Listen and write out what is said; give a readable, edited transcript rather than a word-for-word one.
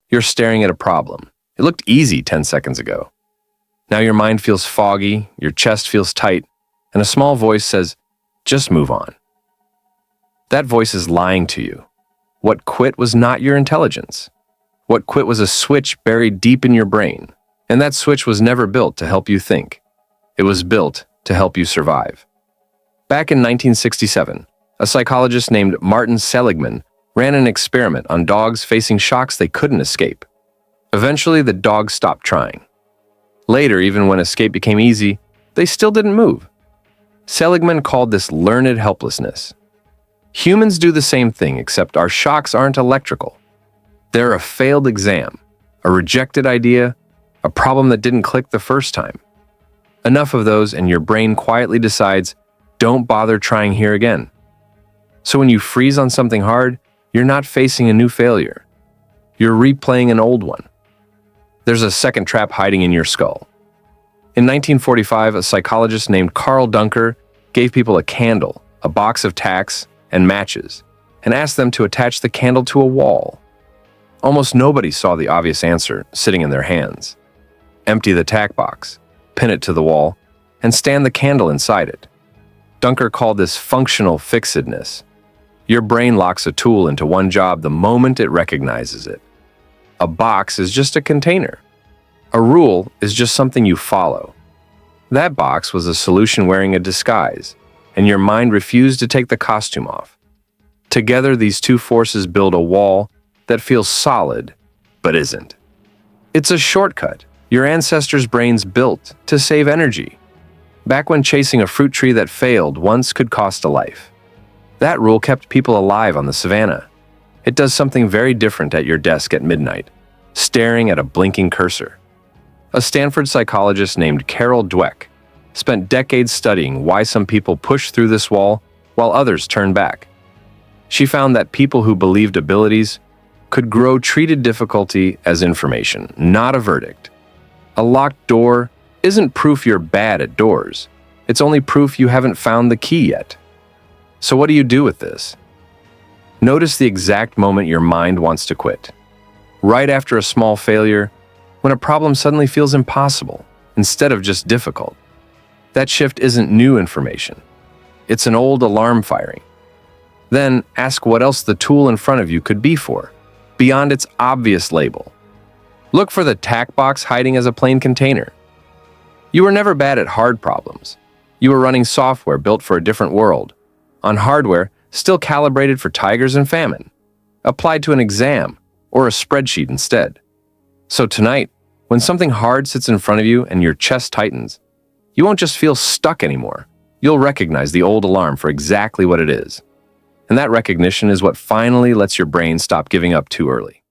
You're staring at a problem. It looked easy 10 seconds ago. Now your mind feels foggy, your chest feels tight, and a small voice says, just move on. That voice is lying to you. What quit was not your intelligence. What quit was a switch buried deep in your brain, and that switch was never built to help you think. It was built to help you survive. Back in 1967, a psychologist named Martin Seligman ran an experiment on dogs facing shocks they couldn't escape. Eventually, the dogs stopped trying. Later, even when escape became easy, they still didn't move. Seligman called this learned helplessness. Humans do the same thing, except our shocks aren't electrical. They're a failed exam, a rejected idea, a problem that didn't click the first time. Enough of those, and your brain quietly decides, don't bother trying here again. So when you freeze on something hard, you're not facing a new failure. You're replaying an old one. There's a second trap hiding in your skull. In 1945, a psychologist named Carl Dunker gave people a candle, a box of tacks, and matches, and asked them to attach the candle to a wall. Almost nobody saw the obvious answer sitting in their hands. Empty the tack box, pin it to the wall, and stand the candle inside it. Dunker called this functional fixedness. Your brain locks a tool into one job the moment it recognizes it. A box is just a container. A rule is just something you follow. That box was a solution wearing a disguise, and your mind refused to take the costume off. Together, these two forces build a wall that feels solid, but isn't. It's a shortcut your ancestors' brains built to save energy. Back when chasing a fruit tree that failed once could cost a life. That rule kept people alive on the savanna. It does something very different at your desk at midnight, staring at a blinking cursor. A Stanford psychologist named Carol Dweck spent decades studying why some people push through this wall while others turn back. She found that people who believed abilities could grow treated difficulty as information, not a verdict. A locked door isn't proof you're bad at doors. It's only proof you haven't found the key yet. So what do you do with this? Notice the exact moment your mind wants to quit. Right after a small failure, when a problem suddenly feels impossible instead of just difficult. That shift isn't new information. It's an old alarm firing. Then ask what else the tool in front of you could be for, beyond its obvious label. Look for the tack box hiding as a plain container. You were never bad at hard problems. You were running software built for a different world, on hardware still calibrated for tigers and famine, applied to an exam or a spreadsheet instead. So tonight, when something hard sits in front of you and your chest tightens, you won't just feel stuck anymore. You'll recognize the old alarm for exactly what it is. And that recognition is what finally lets your brain stop giving up too early.